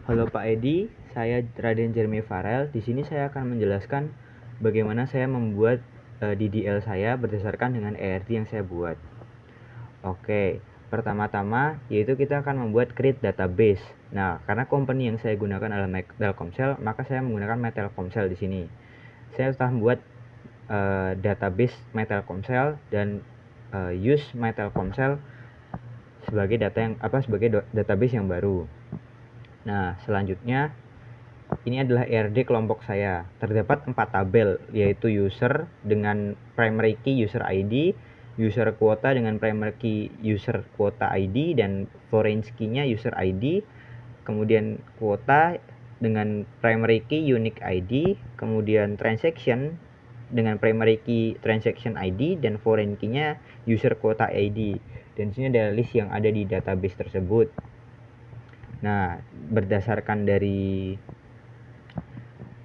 Halo Pak Edi, saya Raden Jeremy Farel. Di sini saya akan menjelaskan bagaimana saya membuat DDL saya berdasarkan dengan ERD yang saya buat. Oke, pertama-tama yaitu kita akan membuat create database. Nah, karena company yang saya gunakan adalah Telkomsel, maka saya menggunakan MyTelkomsel di sini. Saya telah membuat database MyTelkomsel dan use MyTelkomsel sebagai database yang baru. Nah, selanjutnya ini adalah ERD kelompok saya. Terdapat 4 tabel, yaitu user dengan primary key user ID, user quota dengan primary key user quota ID, dan foreign key-nya user ID, kemudian quota dengan primary key unique ID, kemudian transaction dengan primary key transaction ID, dan foreign key-nya user quota ID. Dan sini adalah list yang ada di database tersebut. Nah, berdasarkan dari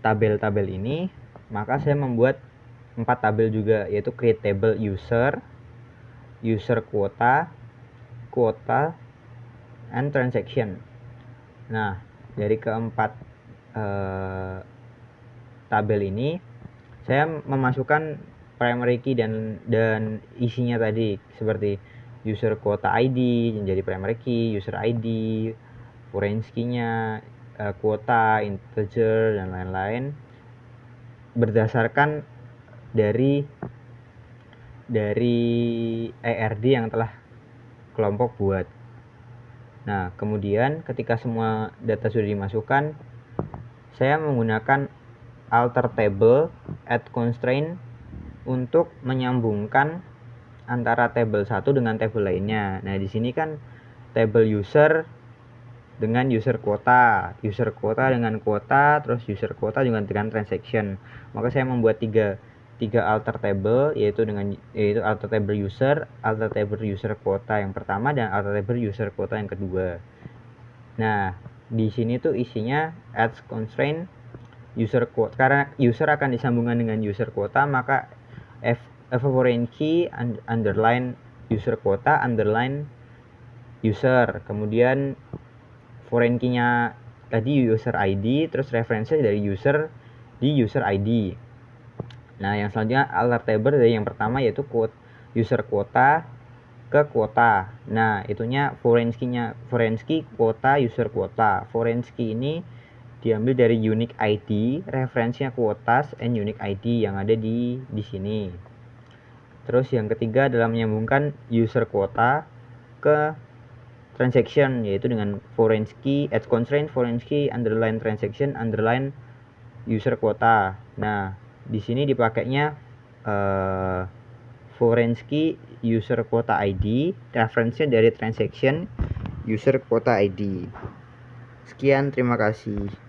tabel-tabel ini, maka saya membuat 4 tabel juga, yaitu create table user, user quota, quota, and transaction. Nah, dari keempat tabel ini saya memasukkan primary key dan isinya tadi, seperti user quota ID menjadi primary key, user ID, foreign key-nya, kuota, integer, dan lain-lain, berdasarkan dari ERD yang telah kelompok buat. Nah, kemudian ketika semua data sudah dimasukkan, saya menggunakan alter table add constraint untuk menyambungkan antara table satu dengan table lainnya. Nah, di sini kan table user dengan user quota dengan quota, terus user quota dengan transaction. Maka saya membuat tiga alter table, yaitu alter table user quota yang pertama dan alter table user quota yang kedua. Nah, di sini tuh isinya add constraint user quota. Karena user akan disambungkan dengan user quota, maka foreign key underline user quota underline user, kemudian foreign key-nya tadi user ID, terus referensi dari user di user ID. Nah, yang selanjutnya alter table dari yang pertama, yaitu user quota ke quota. Nah, itunya foreign key quota user quota. Foreign key ini diambil dari unique ID, referensinya quotas and unique ID yang ada di sini. Terus yang ketiga adalah menyambungkan user quota ke transaction, yaitu dengan foreign key add constraint foreign key underline transaction underline user quota. Nah, di sini dipakainya foreign key user quota ID, referensinya dari transaction user quota ID. Sekian, terima kasih.